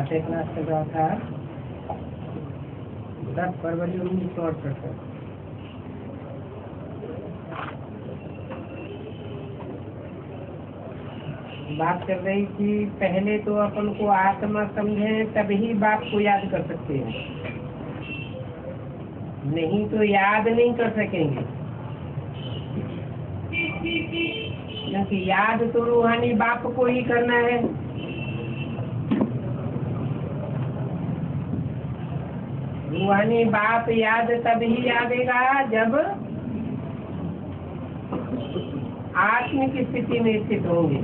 पाठ्य क्लास चल रहा था 10 फरवरी 1968। बात कर रही थी पहले तो अपन को आत्मा समझे तभी बाप को याद कर सकते हैं, नहीं तो याद नहीं कर सकेंगे। क्योंकि याद तो रूहानी बाप को ही करना है। रूहानी बाप याद तभी आवेगा जब आत्मिक स्थिति में स्थित होंगे।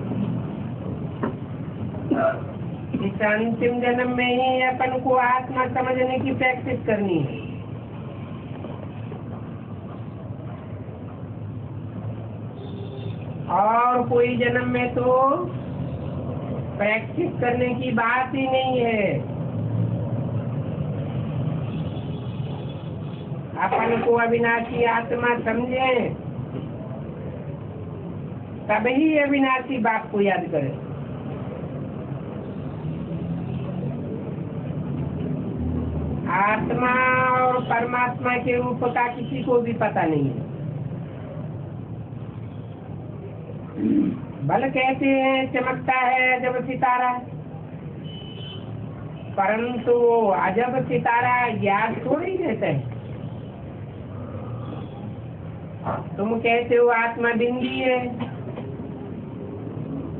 इस अंतिम जन्म में ही अपन को आत्मा समझने की प्रैक्टिस करनी है। और कोई जन्म में तो प्रैक्टिस करने की बात ही नहीं है। अपन को अविनाशी आत्मा समझे तभी अविनाशी बाप को याद करें। आत्मा और परमात्मा के रूप का किसी को भी पता नहीं है। बल कहते हैं चमकता है जब सितारा, परंतु अजब सितारा याद थोड़ी रहता है। तुम कहते हो आत्मा बिंदी है,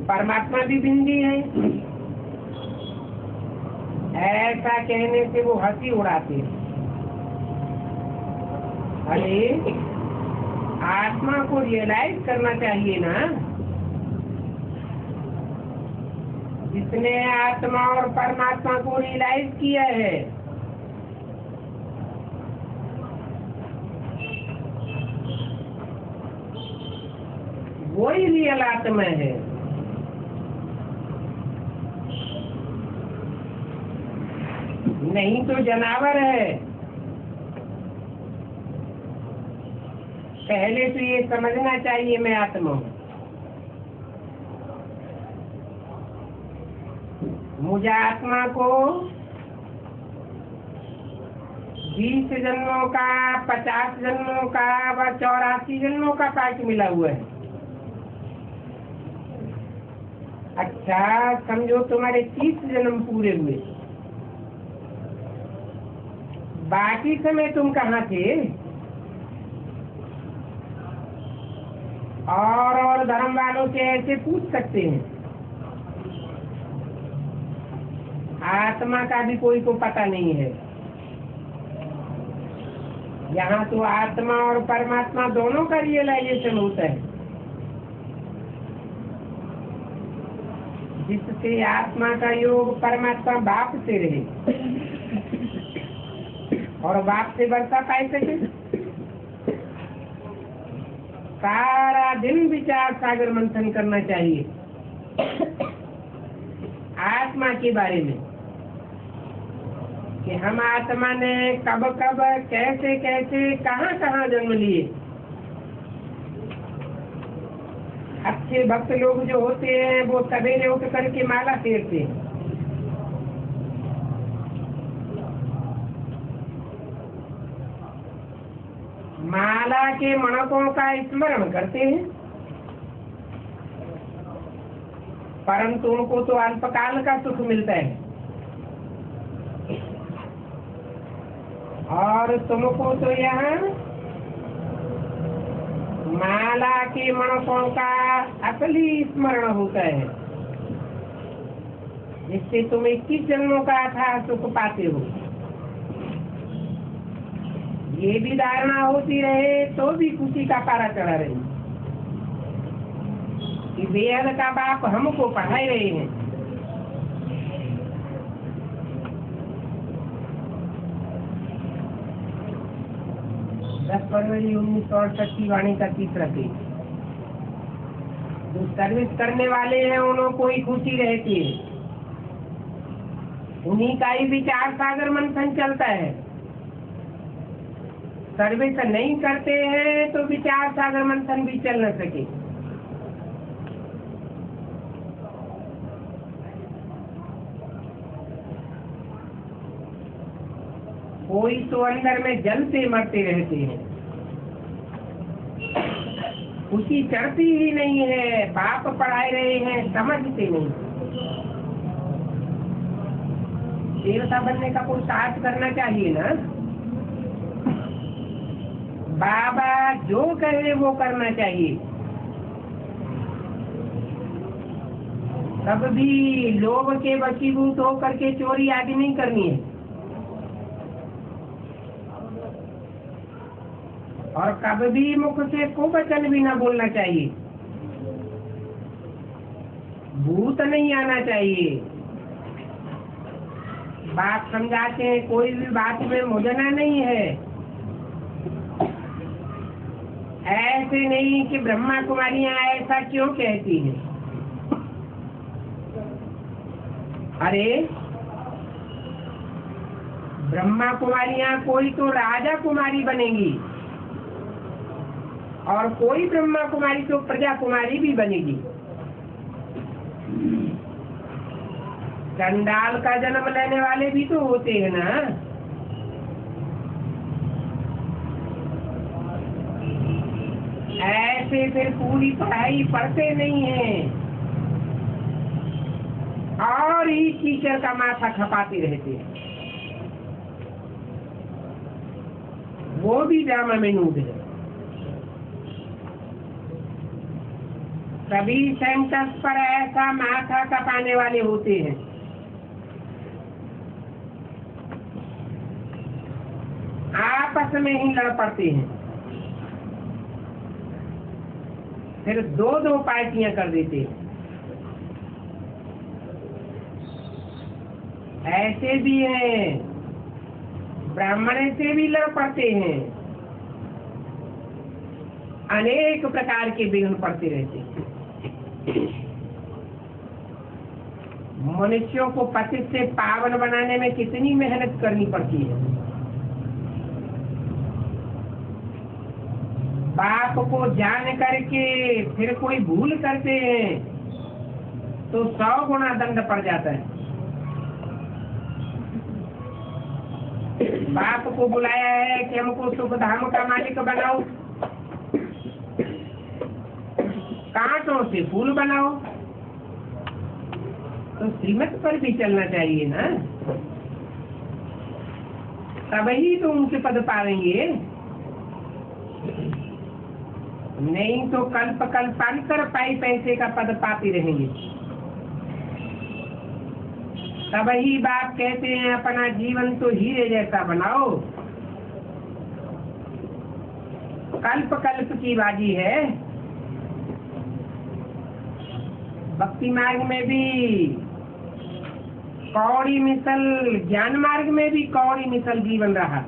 परमात्मा भी बिंदी है। ऐसा कहने से वो हंसी उड़ाते हैं। अरे आत्मा को रियलाइज करना चाहिए ना। जिसने आत्मा और परमात्मा को रियलाइज किया है वही रियल आत्मा है। नहीं तो जनावर है। पहले तो ये समझना चाहिए मैं आत्मा हूँ। मुझे आत्मा को 20 जन्मों का, 50 जन्मों का व 84 जन्मों का पाठ मिला हुआ है। अच्छा समझो तुम्हारे 30 जन्म पूरे हुए, बाकी समय तुम कहाँ थे? और धर्म वालों से ऐसे पूछ सकते हैं। आत्मा का भी कोई को पता नहीं है। यहाँ तो आत्मा और परमात्मा दोनों का रियलाइजेशन होता है। जिससे आत्मा का योग परमात्मा बाप से रहे और बाप से वर्षा पाई सके। सारा दिन विचार सागर मंथन करना चाहिए आत्मा के बारे में कि हम आत्मा ने कब कब कैसे कैसे कहाँ कहाँ जन्म लिए। अच्छे भक्त लोग जो होते हैं वो सवेरे उठ करके माला फेरते हैं। माला के मणकों का स्मरण करते हैं, परंतु उनको तो अल्पकाल का सुख मिलता है और तुमको तो यहाँ माला के मणकों का असली स्मरण होता है, जिससे तुम 21 जन्मों का था सुख पाते हो। ये भी धारणा होती रहे तो भी खुशी का पारा चढ़ा रही कि बेहद का बाप हमको पढ़ाई रहे हैं। 10 फरवरी 1968 की वाणी का तीसरा पेज। जो सर्विस करने वाले हैं उन्हों को ही खुशी रहती है, उन्हीं का ही विचार सागर मंथन चलता है। सर्विस नहीं करते हैं तो विचार सागर मंथन भी चल न सके। कोई तो अंदर में जलते मरते रहते हैं, खुशी चढ़ती ही नहीं है, बाप पढ़ाए रहे हैं समझते नहीं। देवता बनने का पुरुषार्थ करना चाहिए ना। बाबा जो कहे वो करना चाहिए। कब भी लोभ के वशीभूत होकर के चोरी आदि नहीं करनी है, और कब भी मुख से कुवचन भी ना बोलना चाहिए, भूत नहीं आना चाहिए। बात समझाते हैं, कोई भी बात में मुझना नहीं है। ऐसे नहीं कि ब्रह्मा कुमारियां ऐसा क्यों कहती हैं। अरे ब्रह्मा कुमारियां कोई तो राजा कुमारी बनेगी, और कोई ब्रह्मा कुमारी तो प्रजा कुमारी भी बनेगी। चंडाल का जन्म लेने वाले भी तो होते हैं ना। ऐसे फिर पूरी पढ़ाई पढ़ते नहीं हैं और ही टीचर का माथा खपाते रहते हैं। वो भी ड्रामा में नूड है। सभी सेंटर्स पर ऐसा माथा खपाने वाले होते हैं। आपस में ही लड़ पड़ते हैं, फिर दो दो पार्टियां कर देते हैं। ऐसे भी हैं, ब्राह्मण से भी लड़ पड़ते हैं, अनेक प्रकार के विघ्न पड़ते रहते हैं। मनुष्यों को पतित से पावन बनाने में कितनी मेहनत करनी पड़ती है। बाप को जान करके फिर कोई भूल करते हैं तो 100 गुना दंड पड़ जाता है। बाप को बुलाया है कि हमको सुख धाम का मालिक बनाओ, कांटों से फूल बनाओ, तो श्रीमत पर भी चलना चाहिए ना, तभी तो उनके पद पाएंगे। नहीं तो कल्प कल्पांतर पाई पैसे का पद पाते रहेंगे। तभी बाप कहते हैं अपना जीवन तो हीरे जैसा बनाओ। कल्प कल्प की बाजी है। भक्ति मार्ग में भी कौड़ी मिसल, ज्ञान मार्ग में भी कौड़ी मिसल जीवन रहा,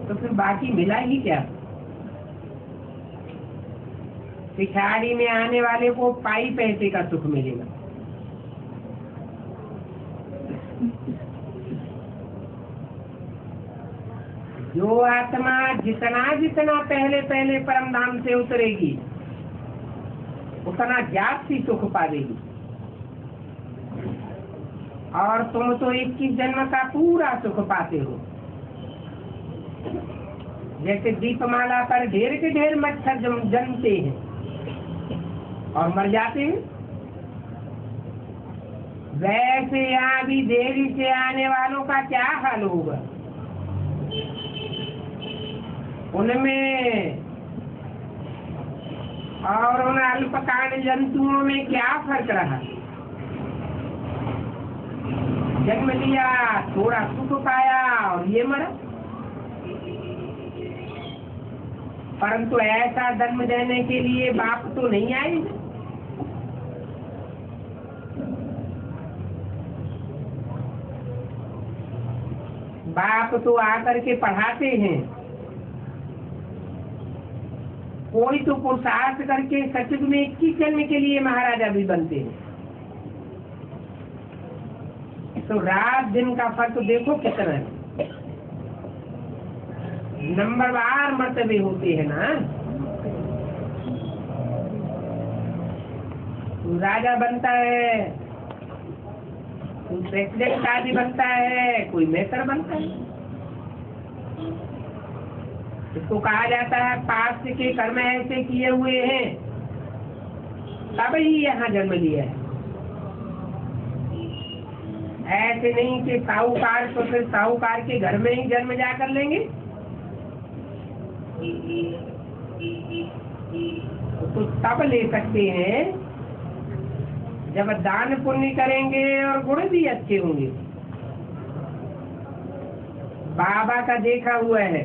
तो फिर बाकी मिला ही क्या। पिछाड़ी में आने वाले को पाई पैसे का सुख मिलेगा। जो आत्मा जितना जितना पहले पहले परम धाम से उतरेगी, उतना जाति सुख पाएगी। और तुम तो 21 जन्म का पूरा सुख पाते हो। जैसे दीपमाला पर ढेर के ढेर मच्छर जन्मते हैं और मर जाते हैं, वैसे यहाँ भी देरी से आने वालों का क्या हाल होगा। उनमें और उन अल्पकांड जंतुओं में क्या फर्क रहा। जन्म लिया, थोड़ा सुख पाया और ये मरा। परंतु ऐसा जन्म देने के लिए बाप तो नहीं आए। बाप तो आकर के पढ़ाते हैं। कोई तो पुरुषार्थ करके सचिव में 21 जन्म के लिए महाराजा भी बनते हैं। तो रात दिन का फर्क देखो कितना है। नंबरवार मर्तबे होते हैं ना। राजा बनता है कोई प्रेसिडेंट आदि बनता है, कोई मेसर बनता है। इसको कहा जाता है पास्ट के कर्म ऐसे किए हुए हैं तब ही यहाँ जन्म लिया है। ऐसे नहीं कि साहूकार तो फिर साहूकार के घर में ही जन्म जा कर लेंगे। तो तब ले सकते हैं जब दान पुण्य करेंगे और गुण भी अच्छे होंगे। बाबा का देखा हुआ है,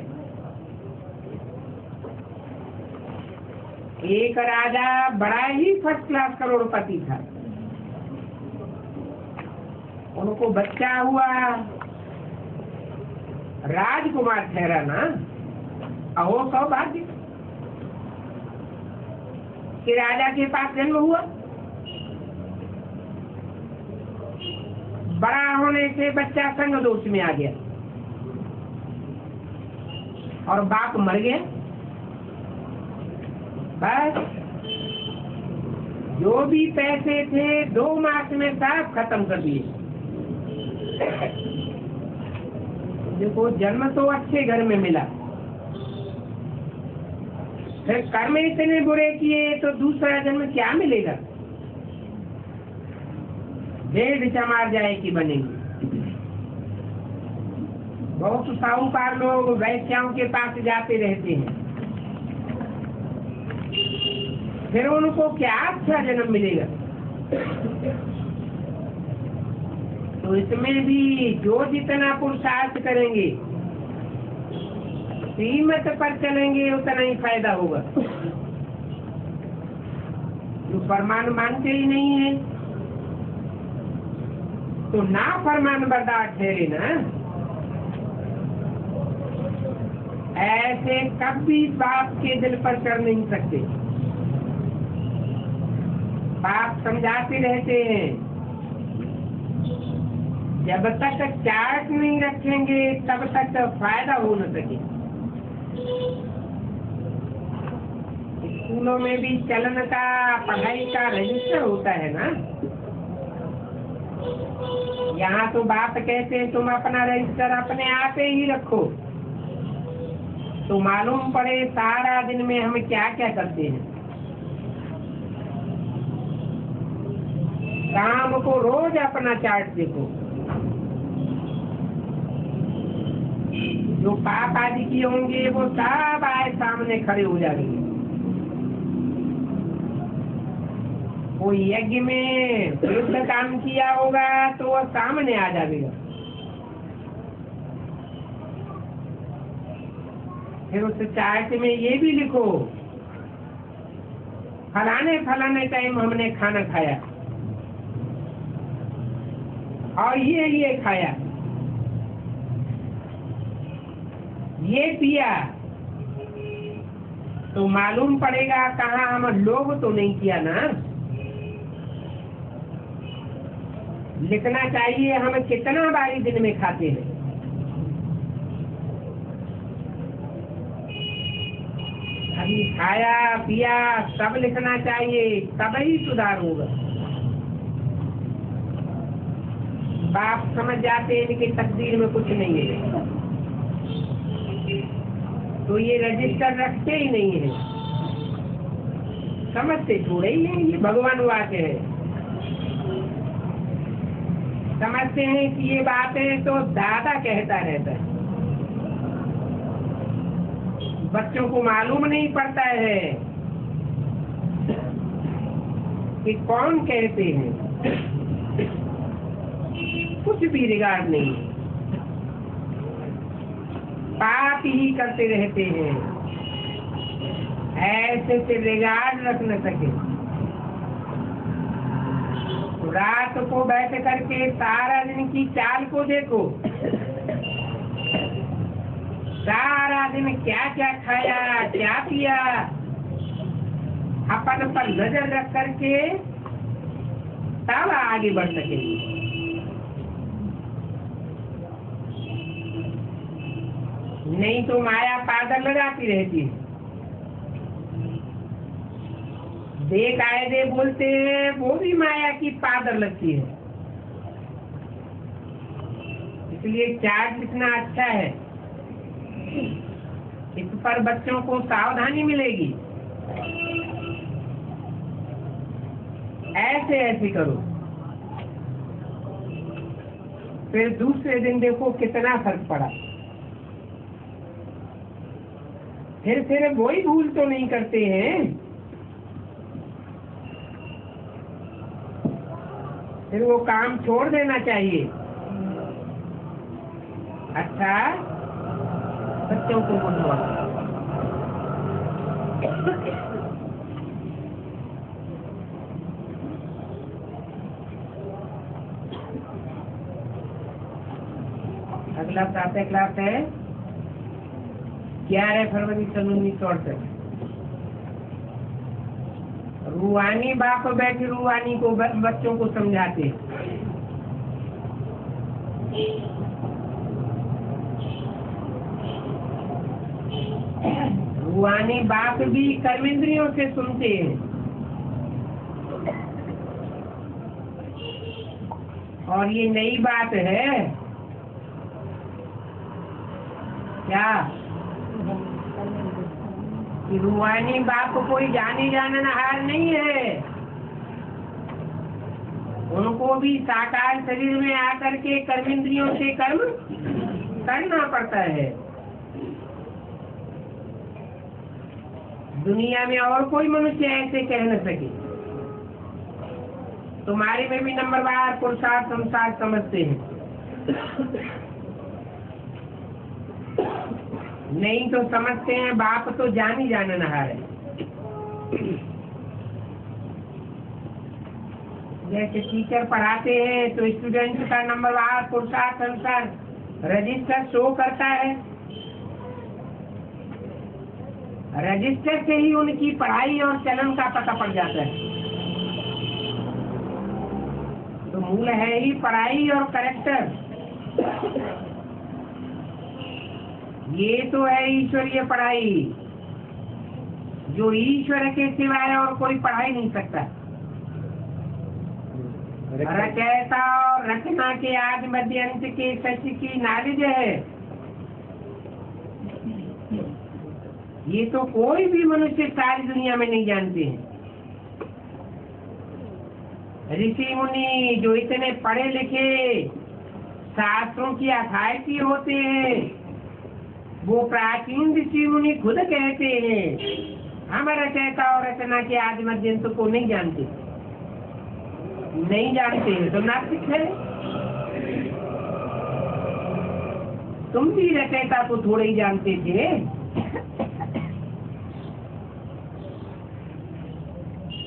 एक राजा बड़ा ही फर्स्ट क्लास करोड़पति था। उनको बच्चा हुआ, राजकुमार ठहरा ना, अहो सौभाग्य कि राजा के पास जन्म हुआ। बड़ा होने से बच्चा संग दोष में आ गया और बाप मर गया। बस जो भी पैसे थे 2 मास में सब खत्म कर दिए। देखो जन्म तो अच्छे घर में मिला, फिर कर्म इतने बुरे किए तो दूसरा जन्म क्या मिलेगा? भेड़ चमार जाए कि बनेगी। बहुत साहूकार लोग वैश्याओं के पास जाते रहते हैं, फिर उनको क्या अच्छा जन्म मिलेगा? तो इसमें भी जो जितना पुरुषार्थ करेंगे, कीमत पर चलेंगे, उतना ही फायदा होगा। जो फरमान मानते ही नहीं है तो ना फरमान बर्दार ठहरे ना। ऐसे कभी बाप के दिल पर चढ़ नहीं सकते। बाप समझाते रहते हैं जब तक चार्ट नहीं रखेंगे तब तक फायदा हो न सके। स्कूलों में भी चलन का, पढ़ाई का रजिस्टर होता है ना। यहाँ तो बाप कहते हैं तुम अपना रजिस्टर अपने आप ही रखो, तो मालूम पड़े सारा दिन में हम क्या क्या करते हैं। काम को रोज अपना चार्ट देखो। जो पाप आदि किए होंगे वो सब आए सामने खड़े हो जाएंगे। कोई यज्ञ में विरुद्ध काम किया होगा तो वह सामने आ जाएगा। फिर उस चार्ट में ये भी लिखो फलाने फलाने टाइम हमने खाना खाया और ये खाया, ये पिया, तो मालूम पड़ेगा कहाँ हम लोभ तो नहीं किया ना। लिखना चाहिए हम कितना बारी दिन में खाते हैं। अभी खाया पिया सब लिखना चाहिए, तब ही सुधार होगा। बाप समझ जाते हैं कि तकदीर में कुछ नहीं है तो ये रजिस्टर रखते ही नहीं है, समझते थोड़े ही नहीं। ये भगवान वाक्य है, समझते हैं कि ये बातें तो दादा कहता रहता है। बच्चों को मालूम नहीं पड़ता है कि कौन कहते हैं, कुछ भी रिगार्ड नहीं, पाप ही करते रहते हैं। ऐसे से रिगार्ड रख न सके। रात को बैठ करके सारा दिन की चाल को देखो, सारा दिन क्या क्या खाया क्या पिया, अपन पर नजर रख करके तब आगे बढ़ सकेंगे। नहीं तो माया पागल लगाती रहती है। दे कायदे बोलते हैं वो भी माया की पादर लगती है। इसलिए चार्ट लिखना अच्छा है, इस पर बच्चों को सावधानी मिलेगी। ऐसे ऐसे करो, फिर दूसरे दिन देखो कितना फर्क पड़ा। फिर वही भूल तो नहीं करते हैं। फिर वो काम छोड़ देना चाहिए। अच्छा, बच्चों को बुलवा अगला प्रातः क्लास है 11 फरवरी 1968। रूहानी बाप बैठे रूहानी को बच्चों को समझाते। रूहानी बाप भी कर्मेंद्रियों से सुनते हैं, और ये नई बात है क्या कि रूहानी बाप कोई जाने जाननहार नहीं है। उनको भी साकार शरीर में आकर के कर्मेंद्रियों से कर्म करना पड़ता है। दुनिया में और कोई मनुष्य ऐसे कह न सके। तुम्हारे में भी नंबरवार पुरुषार्थ संसार समझते हैं, नहीं तो समझते हैं बाप तो जान ही जाननहार है। जैसे टीचर पढ़ाते हैं तो स्टूडेंट का नंबरवार पुरुषार्थ संसार रजिस्टर शो करता है। रजिस्टर से ही उनकी पढ़ाई और चलन का पता पड़ जाता है। तो मूल है ही पढ़ाई और करेक्टर। ये तो है ईश्वरीय पढ़ाई, जो ईश्वर के सिवाय और कोई पढ़ाई नहीं सकता। रचयिता और रचना के आदि मध्य अंत के सच की नॉलेज है। ये तो कोई भी मनुष्य सारी दुनिया में नहीं जानते हैं। ऋषि मुनि जो इतने पढ़े लिखे शास्त्रों की अथॉरिटी होते हैं, वो प्राचीन ऋषि मुनि खुद कहते हैं हम रचयिता और रचना के आदि मध्यंत को नहीं जानते। नहीं जानते तो नास्तिक है। तुम भी रचयिता को थोड़े ही जानते थे।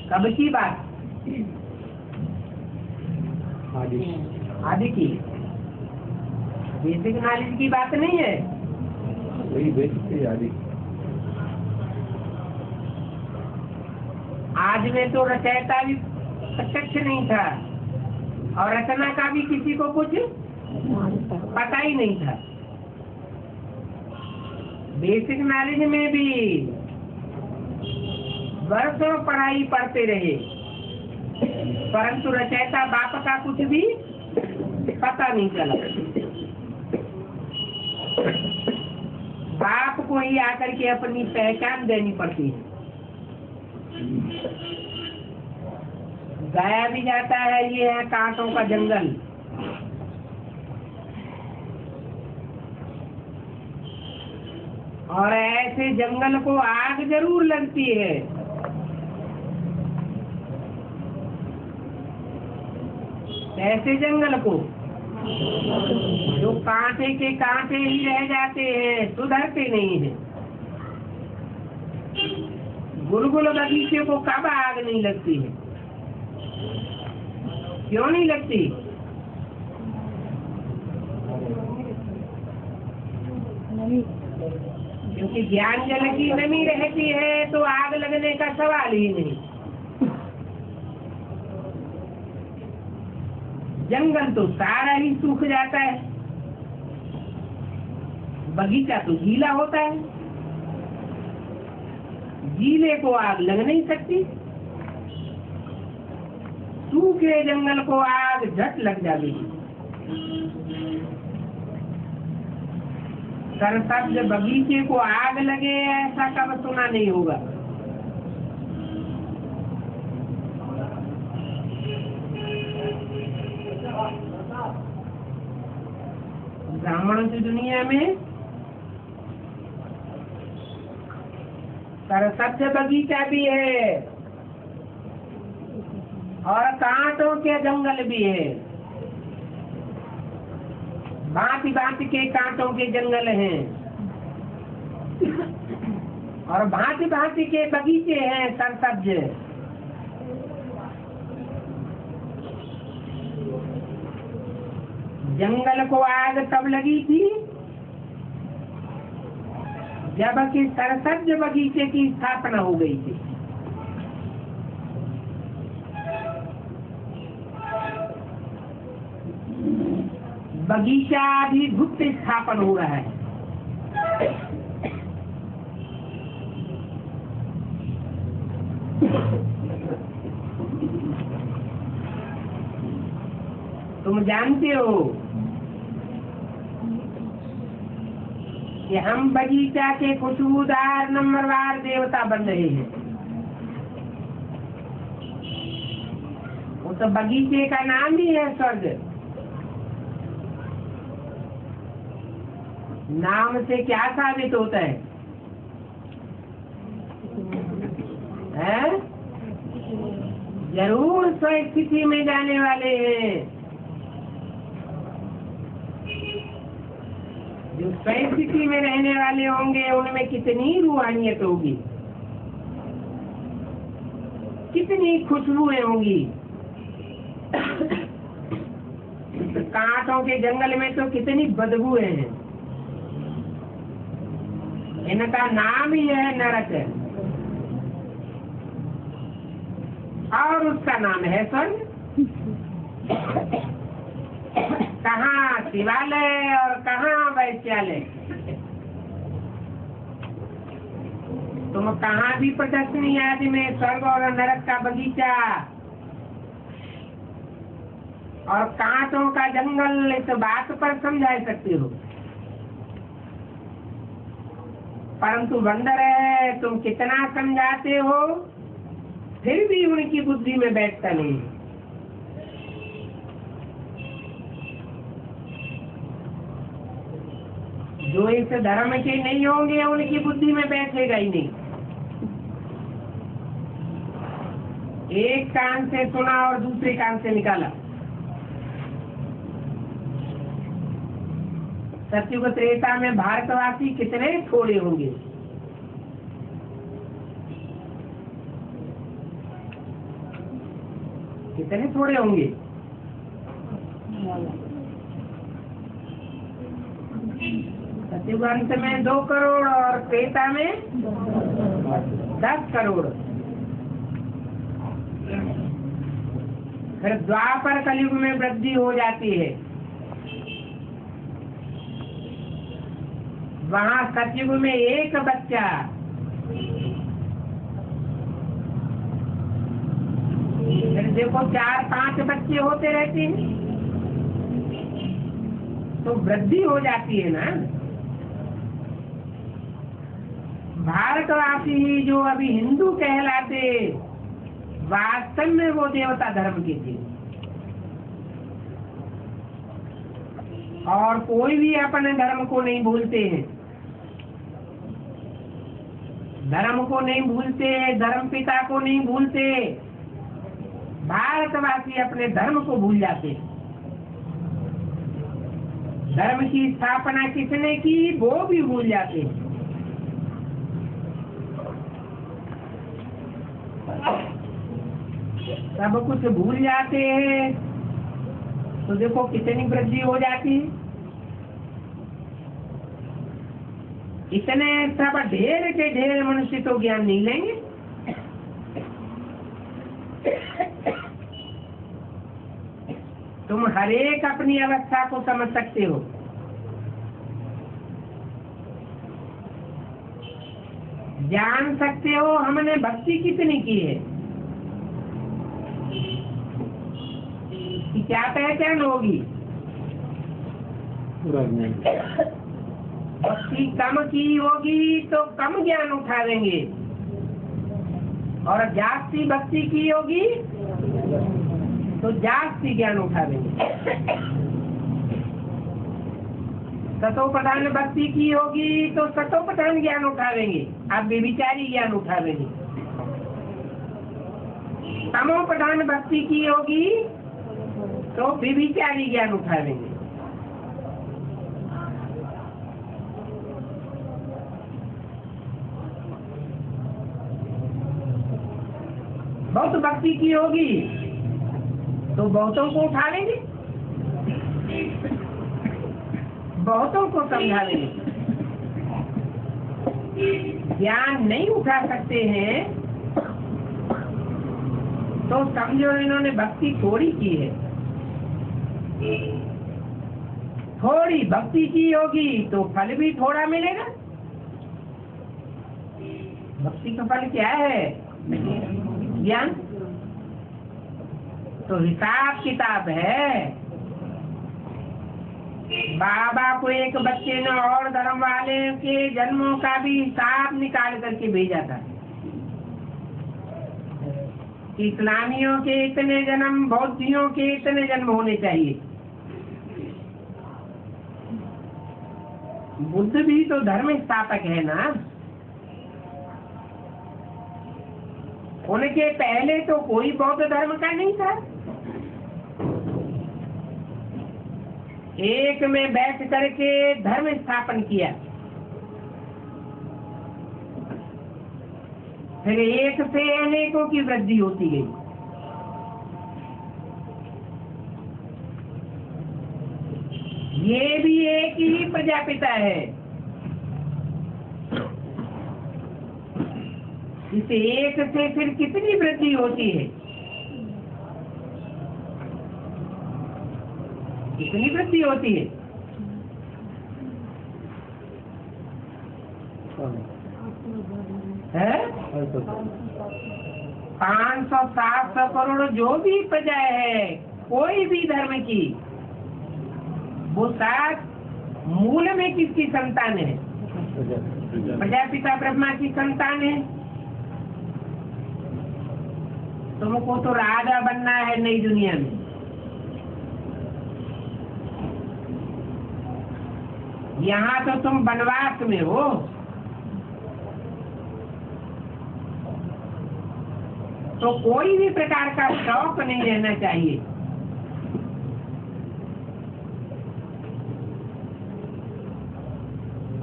कब की बात? आदि की। बेसिक नॉलेज की बात नहीं है। वही बेसिक आदि। आज में तो रचयिता भी प्रत्यक्ष नहीं था और रचना का भी किसी को कुछ पता ही नहीं था। बेसिक नॉलेज में भी वर्षों पढ़ाई पढ़ते रहे, परंतु रचयिता बाप का कुछ भी पता नहीं चला। बाप को ही आकर के अपनी पहचान देनी पड़ती है। गाया भी जाता है ये है कांटों का जंगल। और ऐसे जंगल को आग जरूर लगती है। ऐसे जंगल को जो कांटे के कांटे ही रह जाते हैं, सुधरते नहीं है। गुलगुल बगीचे को कब आग नहीं लगती है? क्यों नहीं लगती? क्योंकि ज्ञान जल की नमी रहती है तो आग लगने का सवाल ही नहीं। जंगल तो सारा ही सूख जाता है, बगीचा तो गीला होता है। गीले को आग लग नहीं सकती, सूखे जंगल को आग झट लग जाएगी। सरसब्ज बगीचे को आग लगे ऐसा कब सुना नहीं होगा। ब्राह्मणों की दुनिया में सरसब्ज बगीचा भी है और कांटों के जंगल भी है। भांति भांति के कांटों के जंगल हैं और भांति भांति के बगीचे हैं सरसब्ज। जंगल को आग तब लगी थी जबकि सरसब्ज बगीचे की स्थापना हो गई थी। बगीचा अभिभूत स्थापन हो रहा है। तुम जानते हो कि हम बगीचा के खुशबूदार नंबरवार देवता बन रहे हैं। वो तो बगीचे का नाम ही है स्वर्ग। नाम से क्या साबित होता है? जरूर स्वस्थिति में जाने वाले हैं। जो स्वस्थिति में रहने वाले होंगे उनमें कितनी रूहानियत होगी, कितनी खुशबुएं होंगी। कांटों के जंगल में तो कितनी बदबूएं हैं। इनका नाम ही है नरक और उसका नाम है स्वर्ग। कहाँ शिवालय और कहाँ वैश्यालय। तुम कहाँ भी प्रदर्शनी आदि में स्वर्ग और नरक का बगीचा और कांटों का जंगल इस बात पर समझा सकते हो, परंतु बंदर है तुम कितना समझाते हो फिर भी उनकी बुद्धि में बैठता नहीं। जो इस धर्म के नहीं होंगे उनकी बुद्धि में बैठेगा ही नहीं। एक कान से सुना और दूसरे कान से निकाला। सत्युग त्रेता में भारतवासी कितने थोड़े होंगे। कितने थोड़े होंगे। सत्युग अंत में 2 करोड़ और त्रेता में 10 करोड़। फिर द्वापर कलयुग में वृद्धि हो जाती है। वहाँ सतयुग में 1 बच्चा, फिर देखो 4-5 बच्चे होते रहते हैं तो वृद्धि हो जाती है ना। भारतवासी जो अभी हिंदू कहलाते वास्तव में वो देवता धर्म के थे। और कोई भी अपने धर्म को नहीं भूलते हैं। धर्म को नहीं भूलते, धर्म पिता को नहीं भूलते। भारतवासी अपने धर्म को भूल जाते। धर्म की स्थापना किसने की वो भी भूल जाते। सब कुछ भूल जाते हैं तो देखो कितनी वृद्धि हो जाती है। इतने सब ढेर के ढेर मनुष्य तो ज्ञान नहीं लेंगे। तुम हरेक अपनी अवस्था को समझ सकते हो। जान सकते हो हमने भक्ति कितनी की है कि क्या पहचान होगी। भक्ति कम की होगी तो कम ज्ञान उठावेंगे, और जास्ती भक्ति की होगी तो जास्ती ज्ञान उठावेंगे। सतो प्रधान भक्ति की होगी तो सतो प्रधान ज्ञान उठावेंगे, आप बेविचारी ज्ञान उठावेंगे। तमो प्रधान भक्ति की होगी तो बेविचारी ज्ञान उठावेंगे। बहुत भक्ति की होगी तो बहुतों को उठा लेंगे, बहुतों को समझा लेंगे। ज्ञान नहीं उठा सकते हैं तो समझो इन्होंने भक्ति थोड़ी की है। थोड़ी भक्ति की होगी तो फल भी थोड़ा मिलेगा। भक्ति का फल क्या है? ज्ञान। तो हिसाब किताब है। बाबा को एक बच्चे ने और धर्म वाले के जन्मों का भी हिसाब निकाल करके भेजा था। इस्लामियों के इतने जन्म, बौद्धियों के इतने जन्म होने चाहिए। बुद्ध भी तो धर्म स्थापक है ना। उनके पहले तो कोई बौद्ध धर्म का नहीं था। एक में बैठ करके धर्म स्थापन किया, फिर एक से अनेकों की वृद्धि होती गई। ये भी एक ही प्रजापिता है। इस एक से फिर कितनी वृद्धि होती है? कितनी वृद्धि होती है? है 500-700 करोड़ जो भी प्रजा है कोई भी धर्म की, वो साथ मूल में किसकी संतान है? प्रजापिता ब्रह्मा की संतान है। तुमको तो राजा बनना है नई दुनिया में। यहाँ तो तुम वनवास में हो। तो कोई भी प्रकार का शौक नहीं रहना चाहिए।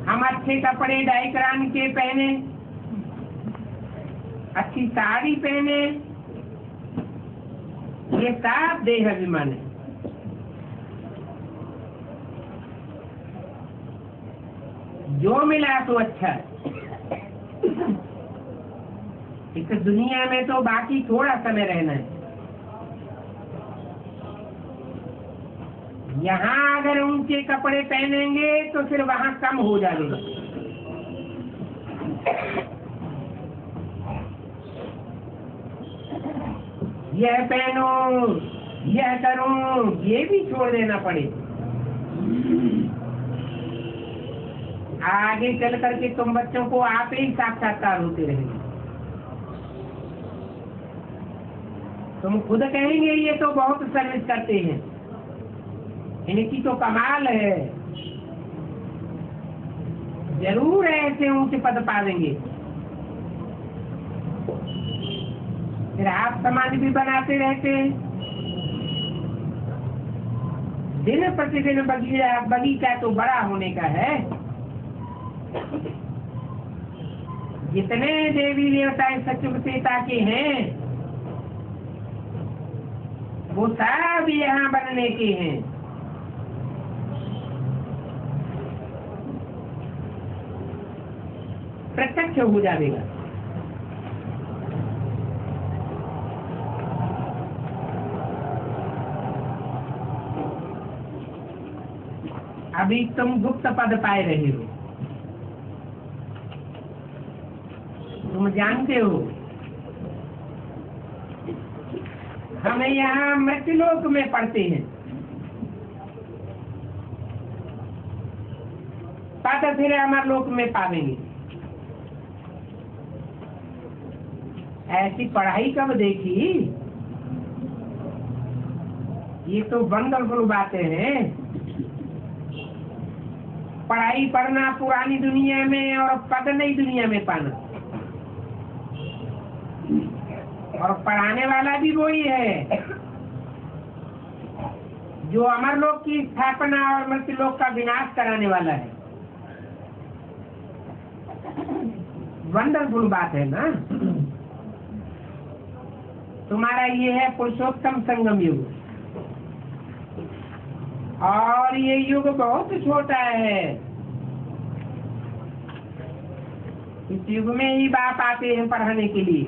हम अच्छे कपड़े डाई करान के पहने, अच्छी साड़ी पहने, ये सब देह अभिमान है। जो मिला तो अच्छा है। इस दुनिया में तो बाकी थोड़ा समय रहना है। यहाँ अगर ऊंचे कपड़े पहनेंगे तो फिर वहाँ कम हो जाएगा। यह पहनो, यह करूं, ये भी छोड़ देना पड़े। आगे चल करके तुम बच्चों को आप ही साक्षात्कार होते रहेंगे। तुम खुद कहेंगे ये तो बहुत सर्विस करते हैं, इनकी तो कमाल है। जरूर ऐसे ऊंचे पद पावेंगे। फिर आप समाज भी बनाते रहते हैं। दिन प्रतिदिन बगीचा तो बड़ा होने का है। जितने देवी देवता सचुवता के हैं वो सब यहाँ बनने के हैं। प्रत्यक्ष हो जाएगा। अभी तुम गुप्त पद पाए रहे हो। तुम जानते हो हमें यहाँ मृत्युलोक में पढ़ते हैं। पद फिर अमरलोक में पावेंगे। ऐसी पढ़ाई कब देखी? ये तो वंडरफुल बातें हैं। पढ़ाई पढ़ना पुरानी दुनिया में और पद नई दुनिया में पाना, और पढ़ाने वाला भी वही है जो अमरलोक की स्थापना और मृत्युलोक का विनाश कराने वाला है। वंडरफुल बात है ना। तुम्हारा ये है पुरुषोत्तम संगम युग, और ये युग बहुत छोटा है। इस युग में ही बाप आते हैं पढ़ाने के लिए।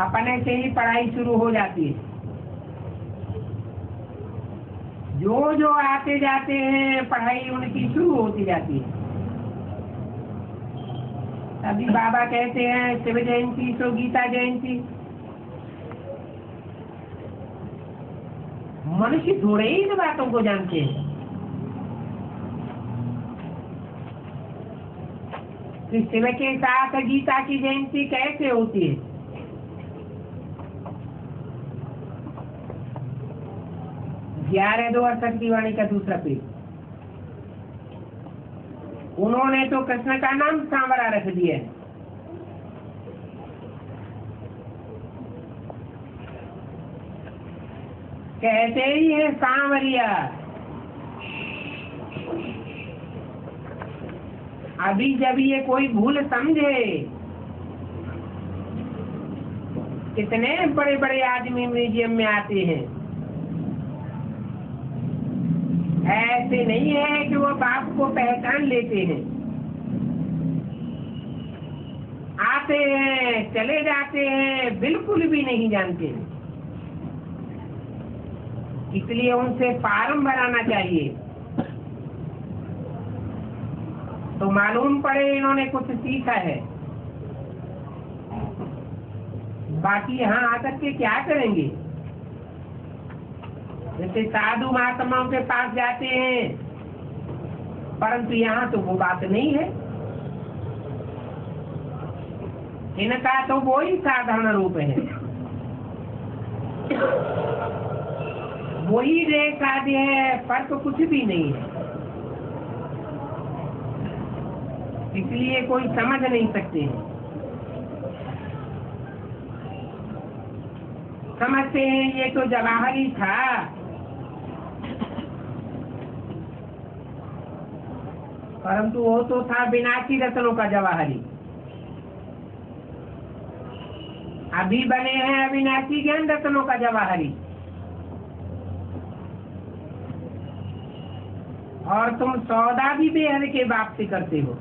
अपने से ही पढ़ाई शुरू हो जाती है। जो जो आते जाते हैं पढ़ाई उनकी शुरू होती जाती है। अभी बाबा कहते हैं शिव जयंती तो गीता जयंती। मनुष्य थोड़े ही इन बातों को जानते हैं कि शिव के साथ गीता की जयंती कैसे होती है। ग्यारह 2 की वाणी का दूसरा पेज। उन्होंने तो कृष्ण का नाम सांवरा रख दिया है। कहते ही है सांवरिया। अभी जब ये कोई भूल समझे, कितने बड़े बड़े आदमी म्यूजियम में आते हैं। ऐसे नहीं है कि वो बाप को पहचान लेते हैं। आते हैं चले जाते हैं, बिल्कुल भी नहीं जानते। इसलिए उनसे फार्म भराना चाहिए तो मालूम पड़े इन्होंने कुछ सीखा है। बाकी यहाँ आकर के क्या करेंगे? जैसे साधु महात्माओं के पास जाते हैं, परंतु यहाँ तो वो बात नहीं है। इनका तो वो ही साधारण रूप है, वही रे साध्य है, फर्क कुछ भी नहीं है। इसलिए कोई समझ नहीं सकते हैं। समझते हैं ये तो जवाहरी था, परंतु वो तो था विनाशी रत्नों का जवाहरी। अभी बने हैं अविनाशी ज्ञान रत्नों का जवाहरी। और तुम सौदा भी बेहद के बाप से करते हो।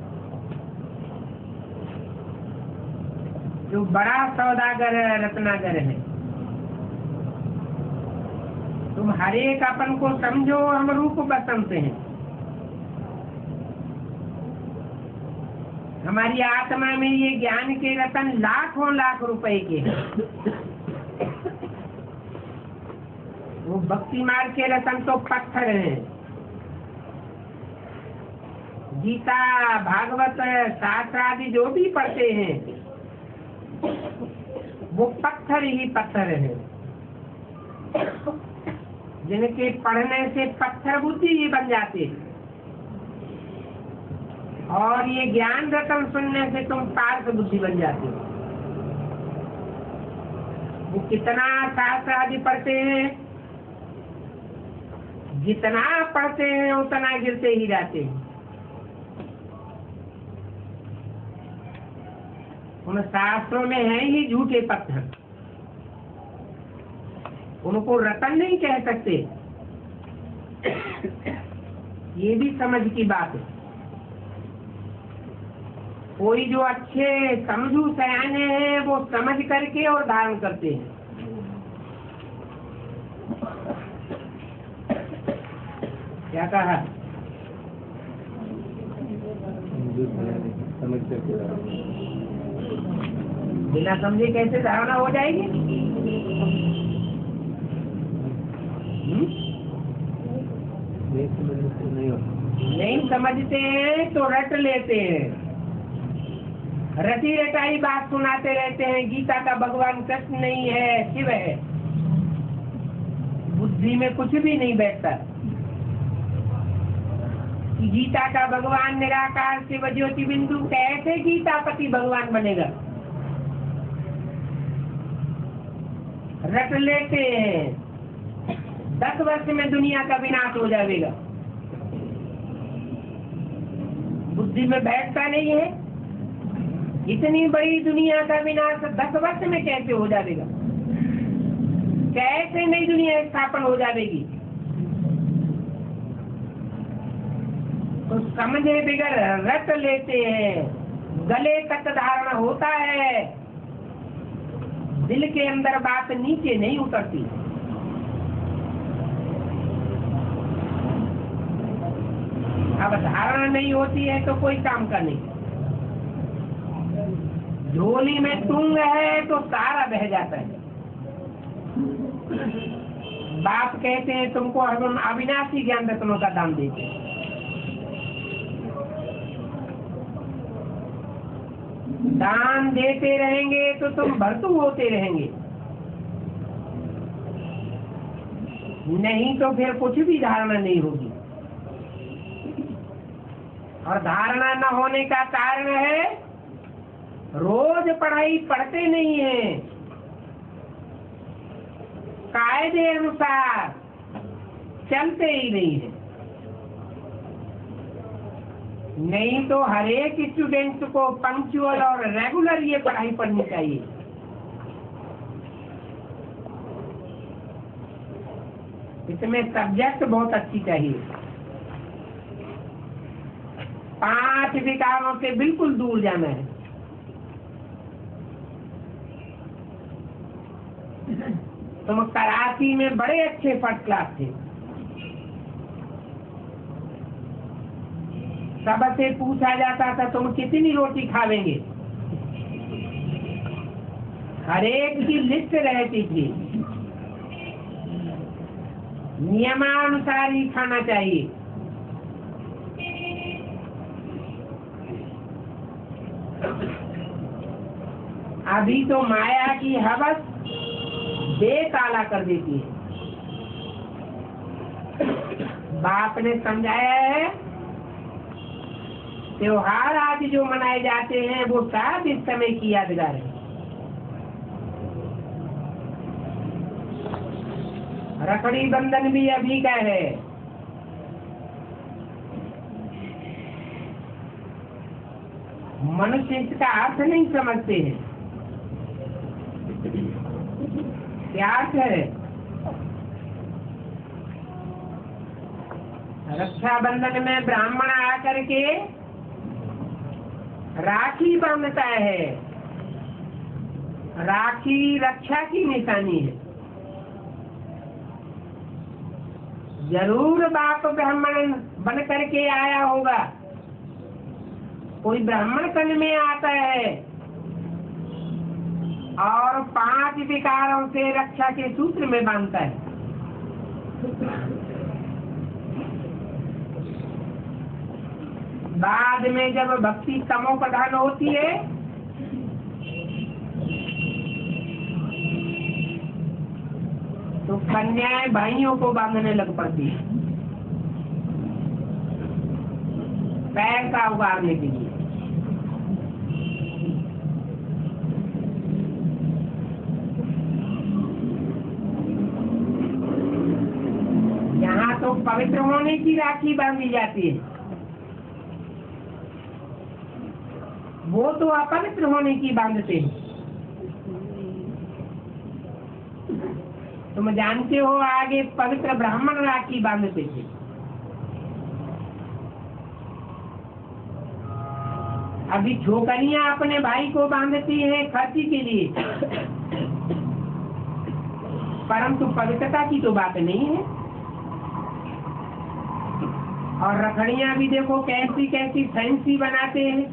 जो बड़ा सौदागर रत्नागर है, तुम हर एक अपन को समझो हम रूप बसंत हैं। हमारी आत्मा में ये ज्ञान के रतन लाखों लाख रुपए के हैं। वो भक्ति मार्ग के रतन तो पत्थर हैं। गीता भागवत शास्त्र आदि जो भी पढ़ते हैं वो पत्थर ही पत्थर हैं, जिनके पढ़ने से पत्थर बुद्धि ही बन जाते हैं। और ये ज्ञान रतन सुनने से तुम पार्थ बुद्धि बन जाते हो। वो कितना शास्त्र आदि पढ़ते हैं, जितना पढ़ते हैं उतना गिरते ही जाते हैं। उन शास्त्रों में है ही झूठे पत्थर, उनको रतन नहीं कह सकते। ये भी समझ की बात है। कोई जो अच्छे समझू सयाने हैं वो समझ करके और धारण करते हैं। क्या कहा? समझ करके बिना समझे कैसे धारणा हो जाएगी? नहीं समझ नहीं समझते हैं तो रट लेते हैं, रटी रटाई बात सुनाते रहते हैं। गीता का भगवान कृष्ण नहीं है, शिव है। बुद्धि में कुछ भी नहीं बैठता। गीता का भगवान निराकार शिव ज्योति बिंदु, कैसे गीतापति भगवान बनेगा? रट लेते हैं 10 वर्ष में दुनिया का विनाश हो जाएगा। बुद्धि में बैठता नहीं है। इतनी बड़ी दुनिया का विनाश 10 वर्ष में कैसे हो जाएगा? कैसे नई दुनिया स्थापन हो जाएगी? तो समझे बिगर रट लेते हैं। गले तक धारणा होता है, दिल के अंदर बात नीचे नहीं उतरती। अब धारणा नहीं होती है तो कोई काम का नहीं। झोली में तुंग है तो सारा बह जाता है। बाप कहते हैं तुमको हम अविनाशी ज्ञान रत्नों का दान देते हैं। दान देते रहेंगे तो तुम भरतू होते रहेंगे, नहीं तो फिर कुछ भी धारणा नहीं होगी। और धारणा न होने का कारण है रोज पढ़ाई पढ़ते नहीं है, कायदे अनुसार चलते ही नहीं है। नहीं तो हर एक स्टूडेंट को पंक्चुअल और रेगुलर ये पढ़ाई पढ़नी चाहिए। इसमें सब्जेक्ट बहुत अच्छी चाहिए। 5 विकारों से बिल्कुल दूर जाना है। तुम कराची में बड़े अच्छे फर्स्ट क्लास थे। सबसे पूछा जाता था तुम कितनी रोटी खावेंगे, हर एक की लिस्ट रहती थी। नियमानुसार ही खाना चाहिए। अभी तो माया की हवस बेताला कर देती है। बाप ने समझाया है त्योहार आज जो मनाए जाते हैं वो सब इस समय की यादगार है। रखड़ी बंधन भी अभी का है। मनुष्य इसका अर्थ नहीं समझते हैं। क्या अर्थ है? रक्षाबंधन में ब्राह्मण आकर के राखी बांधता है। राखी रक्षा की निशानी है। जरूर बाप ब्राह्मण बन करके आया होगा। कोई ब्राह्मण कल में आता है और 5 विकारों से रक्षा के सूत्र में बांधता है। बाद में जब भक्ति तमो प्रधान होती है तो कन्याएं भाइयों को बांधने लग पड़ती है पैसा उगारने के लिए। यहाँ तो पवित्र होने की राखी बांधी जाती है, वो तो अपवित्र होने की बांधते हैं। तुम जानते हो आगे पवित्र ब्राह्मण राखी बांधते थे। अभी छोकरियां अपने भाई को बांधती हैं खर्ची के लिए, परंतु पवित्रता की तो बात नहीं है। और रखड़ियां भी देखो कैसी कैसी फैंसी बनाते हैं।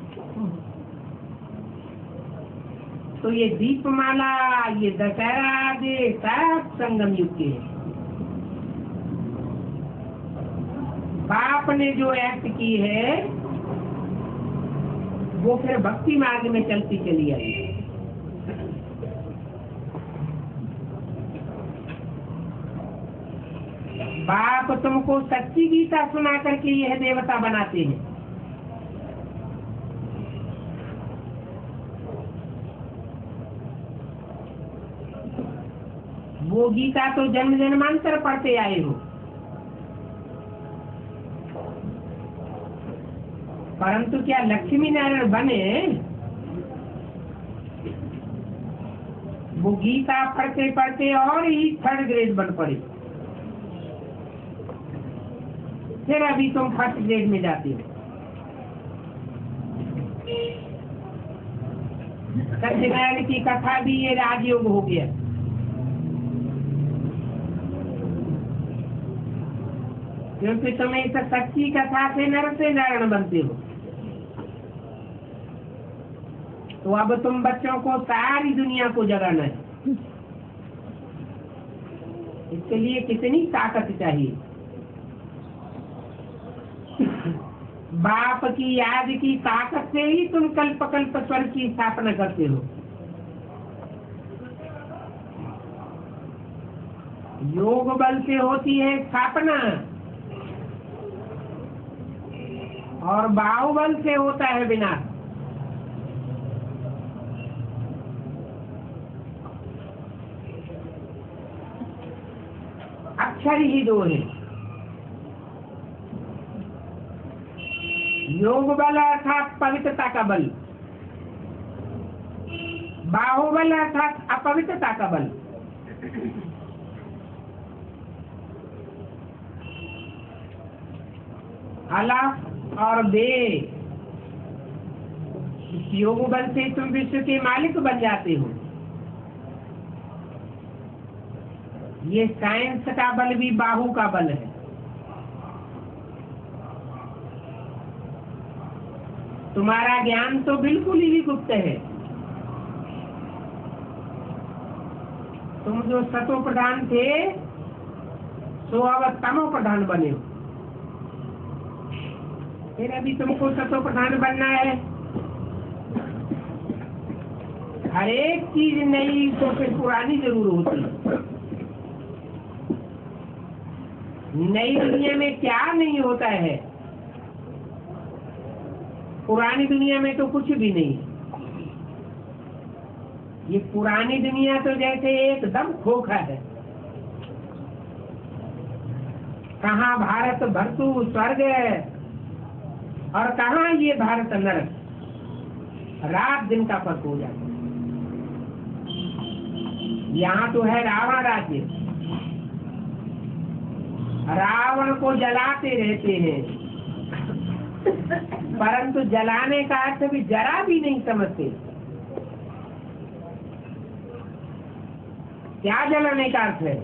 तो ये दीपमाला, ये दशहरा आदि सब संगम युग के हैं। बाप ने जो एक्ट की है वो फिर भक्ति मार्ग में चलती चली आई। बाप तुमको सच्ची गीता सुना करके यह देवता बनाते हैं। वो गीता तो जन्म जन्मांतर पढ़ते आए हो, परंतु क्या लक्ष्मी नारायण बने वो गीता पढ़ते पढ़ते और ही 3rd ग्रेड बन पड़े, फिर अभी तुम 1st ग्रेड में जाते हो। सत्यनारायण की कथा भी ये राजयोग हो गया। क्योंकि तुम इस सच्ची कथा से नर से नारायण बनते हो, तो अब तुम बच्चों को सारी दुनिया को जगाना है। इसके लिए कितनी ताकत चाहिए। बाप की याद की ताकत से ही तुम कल्प कल्प स्वर्ग की स्थापना करते हो। योग बल से होती है स्थापना और बाहुबल से होता है विनाश। अक्षर ही दो है, योग बल अर्थात पवित्रता का बल, बाहुबल अर्थात अपवित्रता का बल। अलफ और बे, इस योग बल से तुम विश्व के मालिक बन जाते हो। ये साइंस का बल भी बाहु का बल है। तुम्हारा ज्ञान तो बिल्कुल ही गुप्त है। तुम जो सतो प्रधान थे सो अब तमो प्रधान बने हो। फिर अभी तुमको सतो प्रधान बनना है। हर एक चीज नई तो फिर पुरानी जरूर होती है। नई दुनिया में क्या नहीं होता है, पुरानी दुनिया में तो कुछ भी नहीं। ये पुरानी दुनिया तो जैसे एकदम खोखा है। कहाँ भारत भर्तु स्वर्ग और कहाँ ये भारत नरक, रात दिन का फर्क हो जाता है। यहाँ तो है रावण राज्य, रावण को जलाते रहते हैं, परंतु जलाने का अर्थ भी जरा भी नहीं समझते। क्या जलाने का अर्थ है?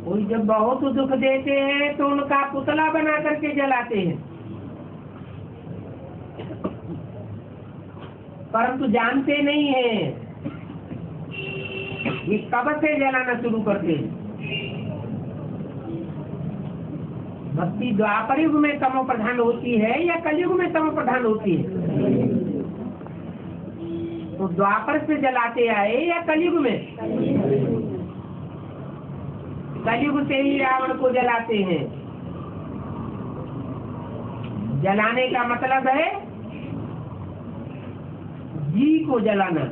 कोई जब बहुत दुख देते हैं तो उनका पुतला बना करके जलाते हैं, परंतु जानते नहीं हैं ये कब से जलाना शुरू करते हैं। भक्ति द्वापर युग में तमो प्रधान होती है या कलयुग में तमो प्रधान होती है? तो द्वापर से जलाते आए या कलयुग में? कलयुग से ही रावण को जलाते हैं। जलाने का मतलब है जी को जलाना।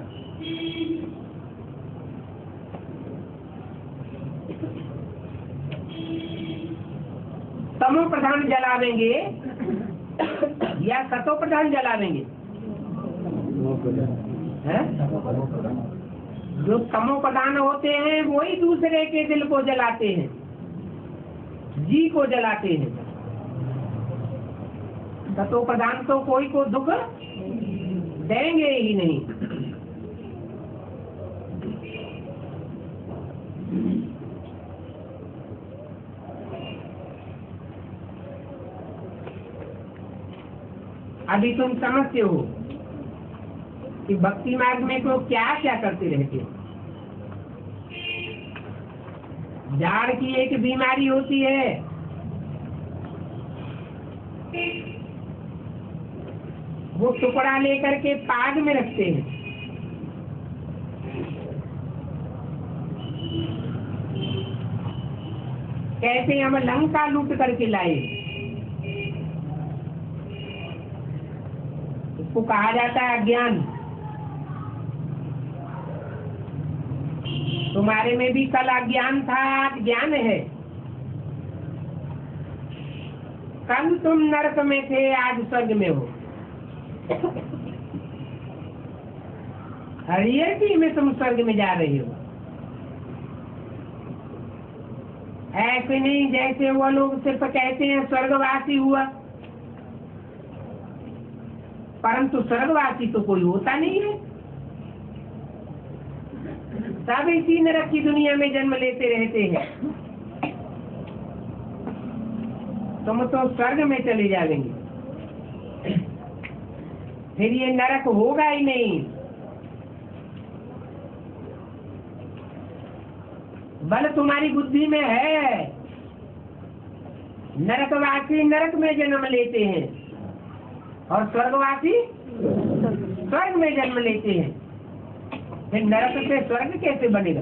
तमो प्रधान जलावेंगे या सतो प्रधान जलावेंगे? जो तमो प्रधान होते हैं वही दूसरे के दिल को जलाते हैं, जी को जलाते हैं। सतो प्रधान तो कोई को दुख देंगे ही नहीं। अभी तुम समझते हो कि भक्ति मार्ग में तो क्या क्या करते रहते हो। जाड़ की एक बीमारी होती है, वो टुकड़ा लेकर के पाग में रखते हैं। कैसे हम लंका लूट करके लाए, उसको कहा जाता है अज्ञान। तुम्हारे में भी कल अज्ञान था, आज ज्ञान है। कल तुम नरक में थे, आज स्वर्ग में हो। रियलिटी में तुम स्वर्ग में जा रहे हो। ऐसे नहीं जैसे वो लोग सिर्फ कहते हैं स्वर्गवासी हुआ, परंतु स्वर्गवासी तो कोई होता नहीं है। सब इसी नरक की दुनिया में जन्म लेते रहते हैं। तुम तो स्वर्ग में चले जाएंगे, फिर ये नरक होगा ही नहीं। बल तुम्हारी बुद्धि में है। नरकवासी नरक में जन्म लेते हैं और स्वर्गवासी स्वर्ग में जन्म लेते हैं। फिर नरक से स्वर्ग कैसे बनेगा?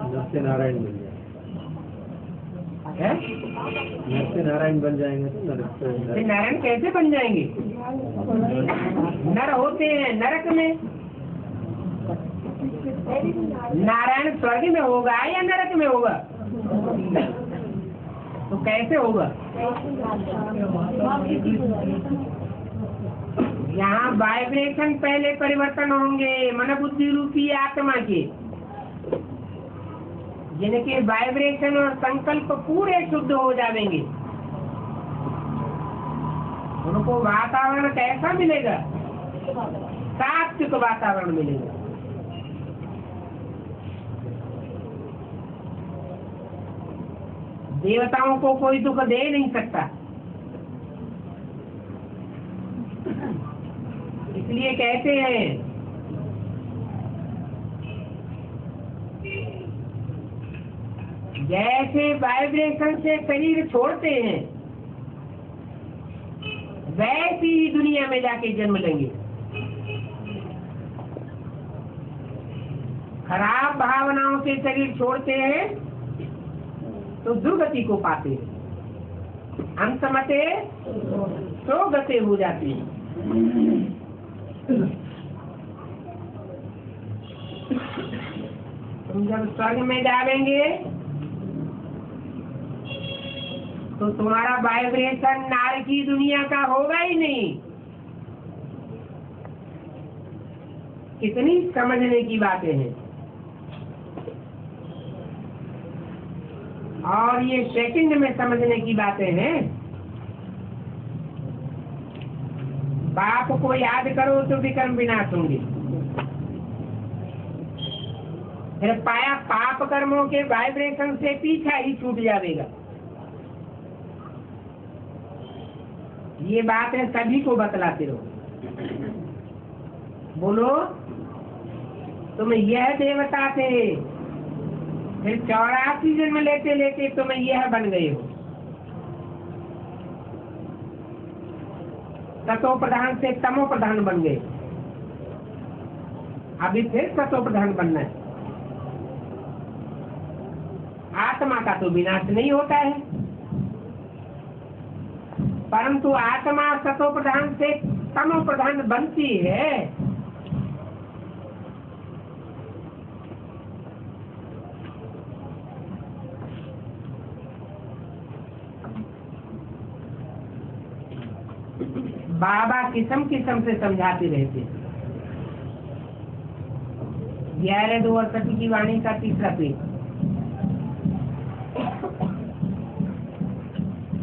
नरसे नारायण बन जाएंगे, नरसे नारायण बन जाएंगे तो नरक से नारायण कैसे बन जाएंगे? नर होते हैं नरक में। नारायण स्वर्ग में होगा या नरक में होगा? तो कैसे होगा? यहाँ वाइब्रेशन पहले परिवर्तन होंगे, मन बुद्धि रूपी आत्मा के, जिनके वाइब्रेशन और संकल्प पूरे शुद्ध हो जाएंगे। उनको वातावरण कैसा मिलेगा? सात्विक वातावरण मिलेगा। देवताओं को कोई दुख दे नहीं सकता, इसलिए कहते हैं जैसे वाइब्रेशन से शरीर छोड़ते हैं, वैसी ही दुनिया में जाके जन्म लेंगे। खराब भावनाओं से शरीर छोड़ते हैं तो दुर्गति को पाते हैं, अंतमते तो गति हो जाती है। तुम जब स्वर्ग में जाएंगे तो तुम्हारा वाइब्रेशन नार की दुनिया का होगा ही नहीं। कितनी समझने की बातें हैं, और ये सेकंड में समझने की बातें हैं। बाप को याद करो तो विक्रम विनाश होंगे। फिर पाया पाप कर्मों के वाइब्रेशन से पीछा ही छूट जाएगा। ये बातें सभी को बतलाते रहो। बोलो तुम यह देवता थे, फिर 84 जन्म लेते लेते तुम यह बन गए हो। सतो प्रधान से तमो प्रधान बन गए, अभी फिर सतो प्रधान बनना है। आत्मा का तो विनाश नहीं होता है, परंतु आत्मा सतो प्रधान से तमो प्रधान बनती है। बाबा किस्म किस्म से समझाते रहते। 11/2 की वाणी का 3रा पेज।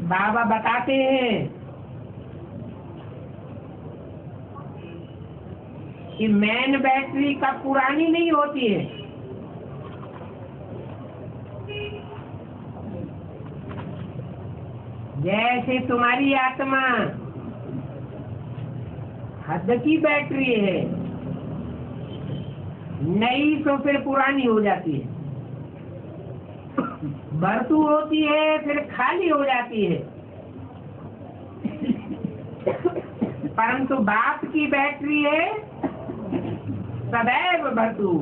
बाबा बताते हैं कि मैन बैटरी कब पुरानी नहीं होती है। जैसे तुम्हारी आत्मा हद की बैटरी है, नई तो फिर पुरानी हो जाती है, भरतू होती है फिर खाली हो जाती है। परंतु बाप की बैटरी है सदैव भरतू,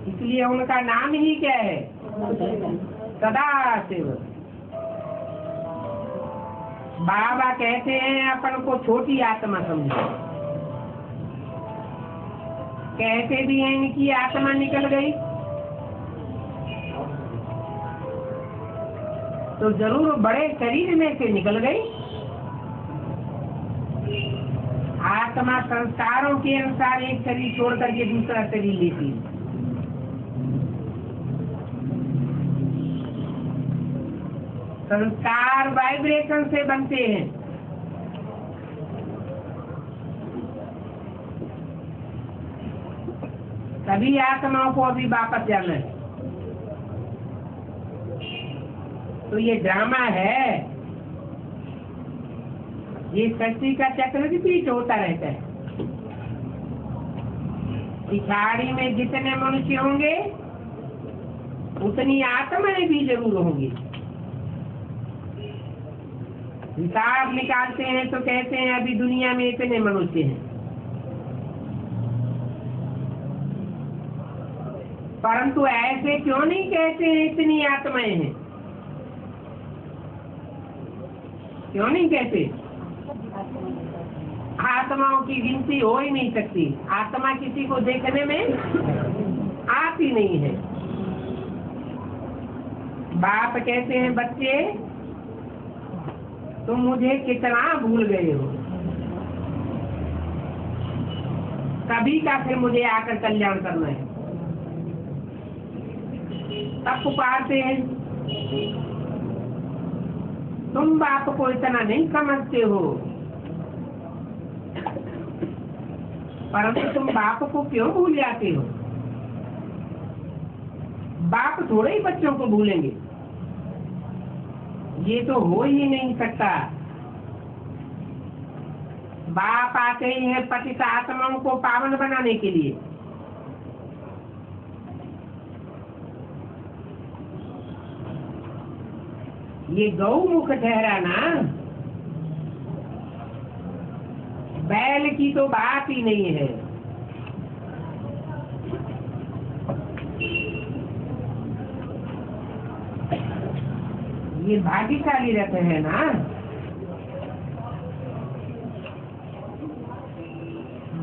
इसलिए उनका नाम ही क्या है? सदाशिव। बाबा कहते हैं अपन को छोटी आत्मा समझो, कहते भी हैं इनकी आत्मा निकल गई तो जरूर बड़े शरीर में से निकल गई। आत्मा संस्कारों के अनुसार एक शरीर छोड़ करके दूसरा शरीर लेती है। संस्कार वाइब्रेशन से बनते हैं। सभी आत्माओं को अभी वापस जाना है। तो ये ड्रामा है, ये सृष्टि का चक्र रिपीट होता रहता है। पिछाड़ी में जितने मनुष्य होंगे उतनी आत्माएं भी जरूर होंगी। हिसाब निकालते हैं तो कहते हैं अभी दुनिया में इतने मनुष्य हैं, परंतु ऐसे क्यों नहीं कहते हैं इतनी आत्माएं हैं? क्यों नहीं कहते? आत्माओं की गिनती हो ही नहीं सकती। आत्मा किसी को देखने में आती नहीं है। बाप कहते हैं बच्चे तुम मुझे कितना भूल गए हो, कभी का फिर मुझे आकर कल्याण करना है। तब पुकारते हैं तुम बाप को इतना नहीं समझते हो, परंतु तुम बाप को क्यों भूल जाते हो? बाप थोड़े ही बच्चों को भूलेंगे, ये तो हो ही नहीं सकता। बाप आते ही है पतित आत्माओं को पावन बनाने के लिए। ये गौमुख ठहरा ना, बैल की तो बात ही नहीं है। ये भाग्यशाली रहते हैं ना।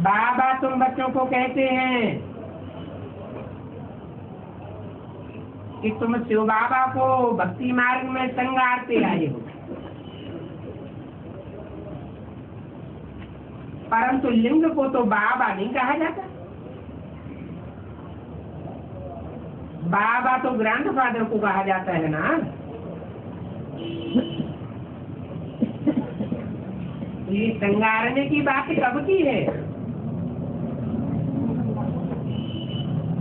बाबा तुम बच्चों को कहते हैं कि तुम शिव बाबा को भक्ति मार्ग में संगारते आए हो, परंतु लिंग को तो बाबा नहीं कहा जाता। बाबा तो ग्रैंडफादर को कहा जाता है ना। ये संगारने की बात कब की है?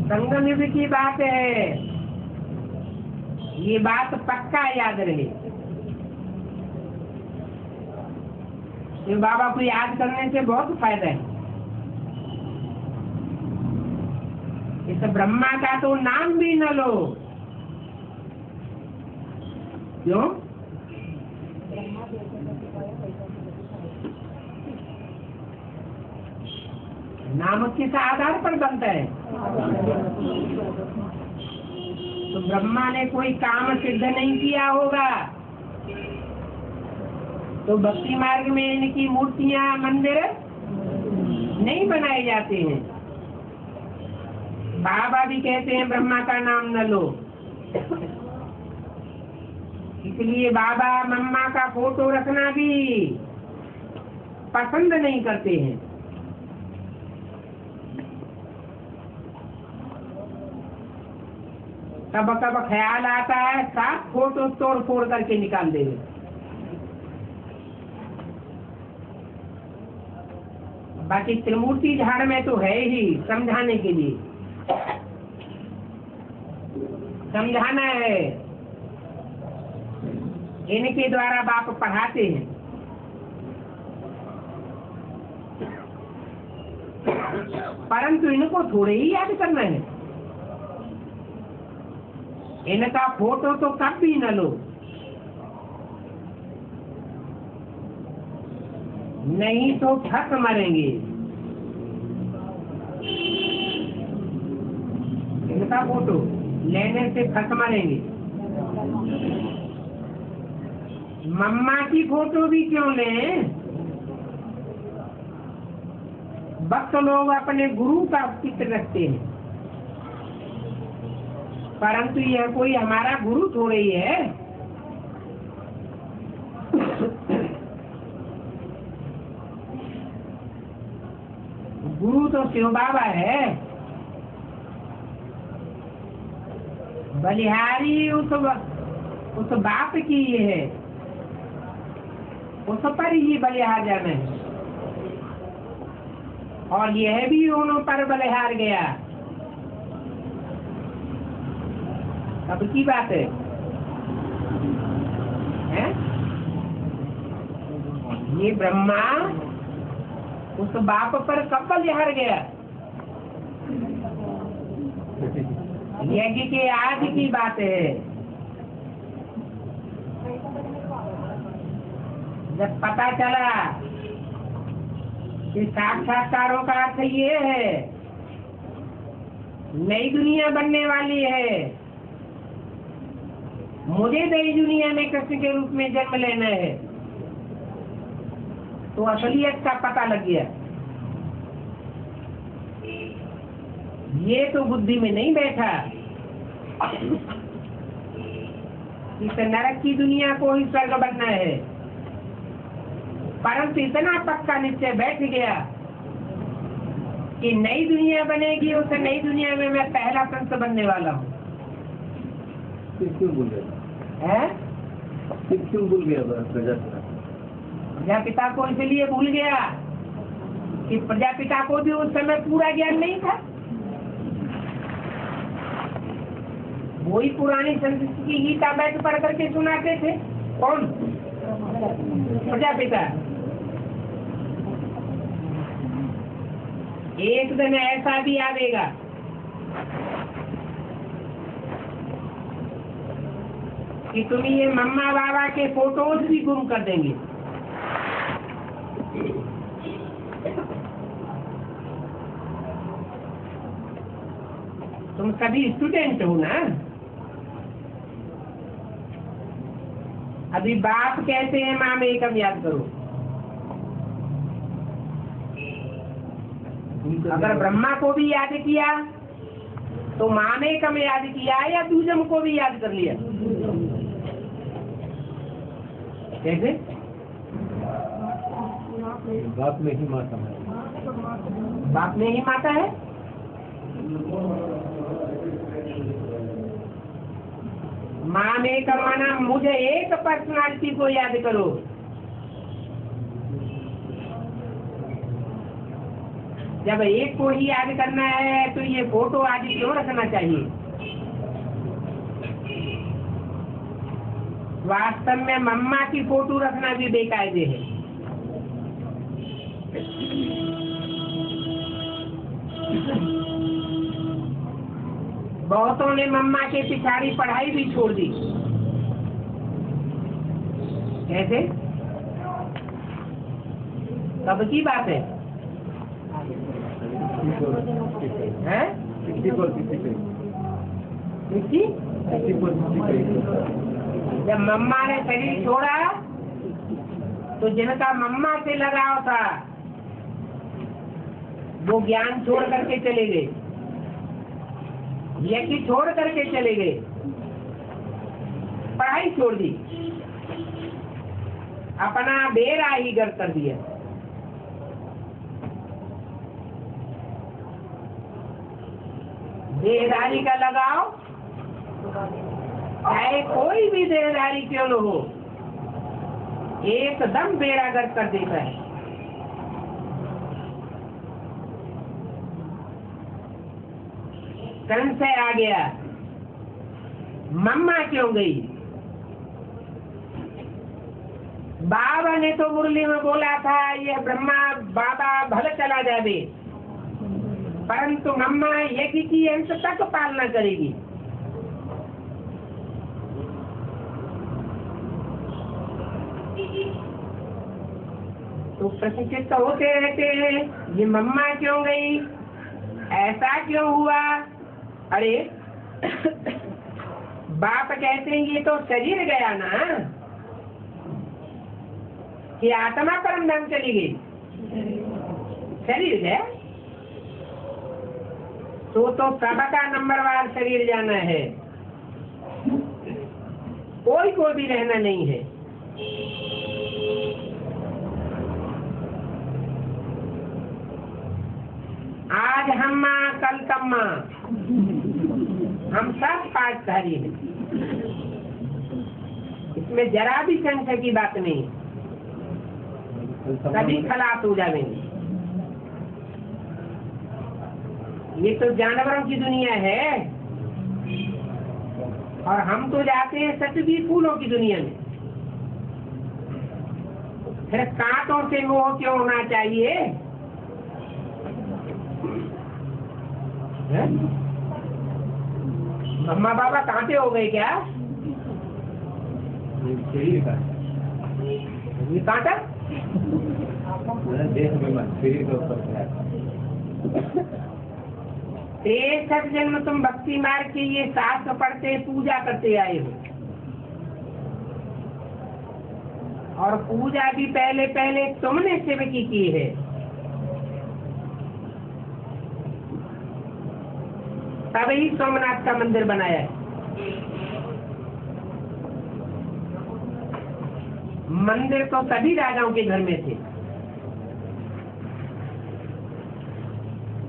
संगम की बात है। ये बात पक्का याद रहे। शिव बाबा को याद करने से बहुत फायदा है। इस ब्रह्मा का तो नाम भी न लो। क्यों? नाम किस आधार पर बनता है? तो ब्रह्मा ने कोई काम सिद्ध नहीं किया होगा तो भक्ति मार्ग में इनकी मूर्तियां मंदिर नहीं बनाए जाते हैं। बाबा भी कहते हैं ब्रह्मा का नाम न लो, इसलिए बाबा मम्मा का फोटो रखना भी पसंद नहीं करते हैं। कब कब ख्याल आता है साफ फोटो तोड़ फोड़ करके निकाल देंगे। बाकी त्रिमूर्ति झाड़ में तो है ही समझाने के लिए, समझाना है। इनके द्वारा बाप पढ़ाते हैं। परंतु इनको थोड़े ही याद करना है। इनका फोटो तो कभी न लो, नहीं तो ठक मरेंगे। इनका फोटो लेने से ठक मरेंगे। मम्मा की फोटो भी क्यों लें? भक्त लोग अपने गुरु का चित्र रखते हैं, परंतु यह कोई हमारा गुरु थोड़े ही है। गुरु तो शिव बाबा है। बलिहारी उस बाप की ये है, उस पर ही बलिहार जाना है। और यह भी उन पर बलिहार गया। अब की बात है, हैं? ये ब्रह्मा उस बाप पर कब बलिहार गया? यज्ञ के आज की बात है, जब पता चला कि साक्षात्कारों का अर्थ ये है, नई दुनिया बनने वाली है, मुझे नई दुनिया में कृष्ण के रूप में जन्म लेना है, तो असलियत का पता लग गया। ये तो बुद्धि में नहीं बैठा। इस नरक की दुनिया को ही स्वर्ग बनना है, परंतु इतना पक्का निश्चय बैठ गया कि नई दुनिया बनेगी, उस नई दुनिया में मैं पहला पंच बनने वाला हूँ। क्यों भूल गया? क्यों भूल गया प्रजापिता? प्रजापिता को इसलिए भूल गया कि प्रजापिता को भी उस समय पूरा ज्ञान नहीं था। वही पुरानी संस्कृति की गीता बैठ पढ़ करके सुनाते थे। कौन? प्रजापिता। एक दिन ऐसा भी आवेगा कि तुम ये मम्मा बाबा के फोटोज भी गुम कर देंगे। तुम सभी स्टूडेंट हो ना? अभी बाप कहते हैं माँ में एकम याद करो। अगर ब्रह्मा को भी याद किया तो माँ में एकम याद किया या दूजम को भी याद कर लिया? कैसे? बाप में ही माता है। बाप में ही माता है। माँ में करवाना, मुझे एक पर्सनालिटी को याद करो। जब एक को ही याद करना है तो ये फोटो आदि क्यों रखना चाहिए? वास्तव में मम्मा की फोटो रखना भी बेकायदे है। बहुतों ने मम्मा के पिछाड़ी पढ़ाई भी छोड़ दी। कैसे? कब की बात है? हैं? जब मम्मा ने शरीर छोड़ा तो जिनका मम्मा से लगाव था वो ज्ञान छोड़ करके चले गए, यज्ञ छोड़ करके चले गए, पढ़ाई छोड़ दी, अपना बेरा ही गर्क कर दिया। देहधारी का लगाओ, चाहे कोई भी देहधारी क्यों न हो, एकदम बेड़ा गर्क कर देता है। संशय आ गया, मम्मा क्यों गई? बाबा ने तो मुरली में बोला था ये ब्रह्मा बाबा भले चला जावे, परंतु मम्मा एक ही की अंत तक पालना करेगी। तो प्रशिक्षित तो होते रहते हैं, ये मम्मा क्यों गई, ऐसा क्यों हुआ। अरे बाप कहते हैं ये तो शरीर गया ना, कि आत्मा परम धाम चली गई, शरीर गया तो सबका नंबरवार शरीर जाना है, कोई को भी रहना नहीं है। आज हम माँ कल तम्मा, हम सब पाठधारी हैं, इसमें जरा भी संशय की बात नहीं, सभी खलास हो जाएंगे। ये तो जानवरों की दुनिया है और हम तो जाते हैं सतबी फूलों की दुनिया में। फिर कांटों से मोह क्यों होना चाहिए। मम्मा बाबा कांटे हो गए क्या, ये कांटा सत जन्म तुम भक्ति मार्ग के ये शास्त्र पढ़ते पूजा करते आए हो, और पूजा भी पहले पहले तुमने सेवकी की है। तभी सोमनाथ का मंदिर बनाया है। मंदिर तो सभी राजाओं के घर में थे।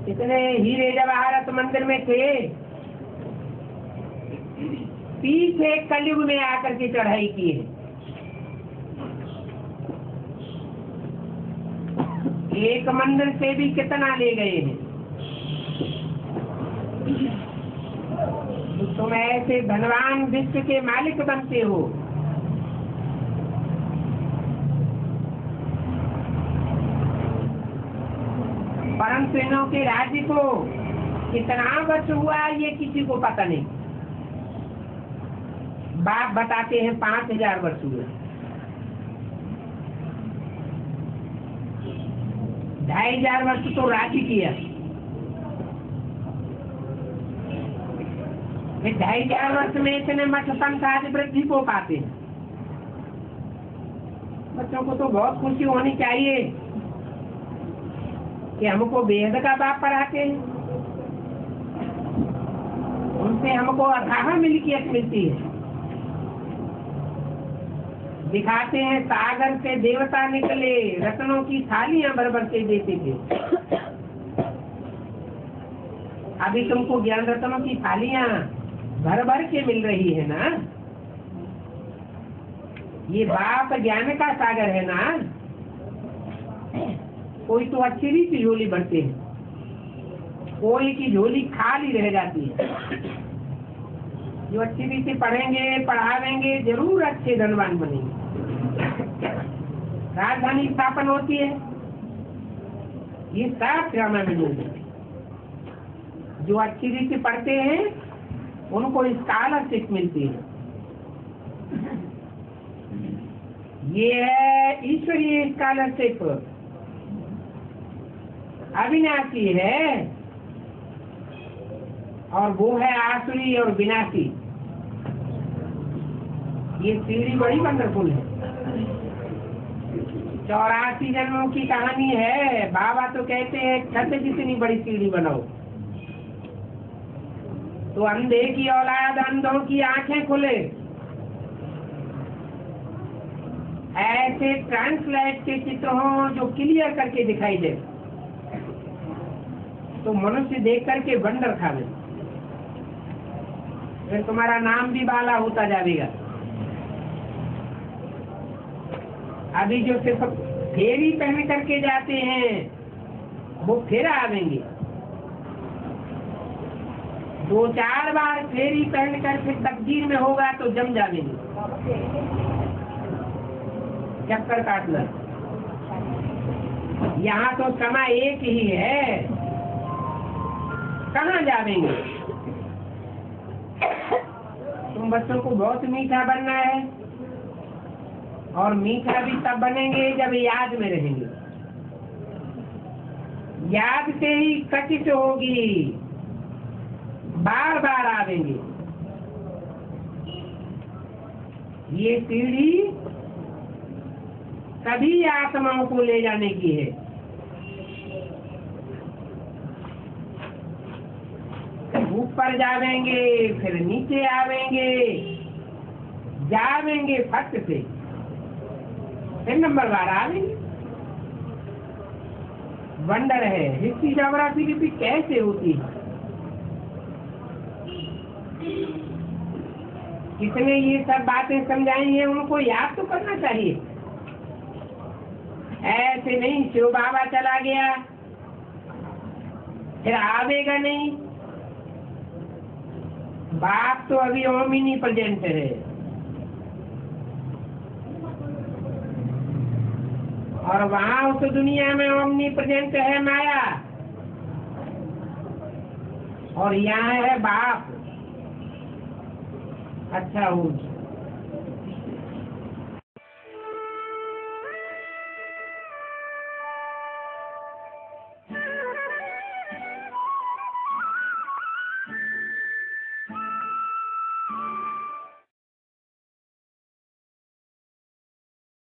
इतने हीरे जवाहरात मंदिर में थे, पीछे कलयुग में आकर के चढ़ाई की है। एक मंदिर से भी कितना ले गए हैं। तुम ऐसे धनवान विश्व के मालिक बनते हो, परंतु इन्हों के राज्य को कितना वर्ष हुआ ये किसी को पता नहीं। बाप बताते हैं 5000 वर्ष हुए। 2500 वर्ष तो राज्य किया, फिर 2500 वर्ष में इतने मठ पंथ आदि वृद्धि को पाते हैं। बच्चों को तो बहुत खुशी होनी चाहिए कि हमको वेद का बाप पढ़ाते हैं, उनसे हमको अथाह मिल्कियत मिलती है। दिखाते हैं सागर से देवता निकले, रत्नों की थालियां भर भर के देते थे। अभी तुमको ज्ञान रत्नों की थालियां भर भर के मिल रही है ना। ये बाप ज्ञान का सागर है ना। कोई तो अच्छी रीति झोली भरते हैं, कोई की झोली खाली रह जाती है। जो अच्छी रीति पढ़ेंगे पढ़ावेंगे जरूर अच्छे धनवान बनेंगे। राजधानी स्थापन होती है, ये सब ड्रामा में लोग हैं। जो अच्छी रीति पढ़ते हैं उनको स्कॉलरशिप मिलती है। ये है ईश्वरीय स्कॉलरशिप, अविनाशी है, और वो है आसुरी और विनाशी। ये सीढ़ी बड़ी वंडरफुल है। 84 जन्मों की कहानी है। बाबा तो कहते हैं छत जितनी बड़ी सीढ़ी बनाओ। तो अंधे की औलाद अंधों की आंखें खुले, ऐसे ट्रांसलाइट के चित्र हों जो क्लियर करके दिखाई दे, तो मनुष्य देख करके वंडर खावे, फिर तुम्हारा नाम भी बाला होता जाएगा। अभी जो सिर्फ फेरी पहन करके जाते हैं वो फिर आवेंगे। 2-4 बार फेरी पहन कर फिर तकदीर में होगा तो जम जावेंगे। चक्कर काटना। यहाँ तो समय एक ही है, कहाँ जावेंगे? तुम बच्चों को बहुत मीठा बनना है, और मीठा भी तब बनेंगे जब याद में रहेंगे। याद से ही कशिश होगी, बार बार आवेंगे। ये सीढ़ी सभी आत्माओं को ले जाने की है। ऊपर जावेंगे, फिर नीचे आवेंगे, जावेंगे फट से, फिर नंबर बार आवेंगे। वंडर है हिस्ट्री ज्योग्राफी की कैसे होती है। किसने ये सब बातें समझाई हैं, उनको याद तो करना चाहिए। ऐसे नहीं शिव बाबा चला गया फिर आवेगा नहीं। बाप तो अभी ओमिनी प्रेजेंट है, और वहाँ उस दुनिया में ओमनी प्रेजेंट है माया, और यहाँ है बाप। अच्छा हो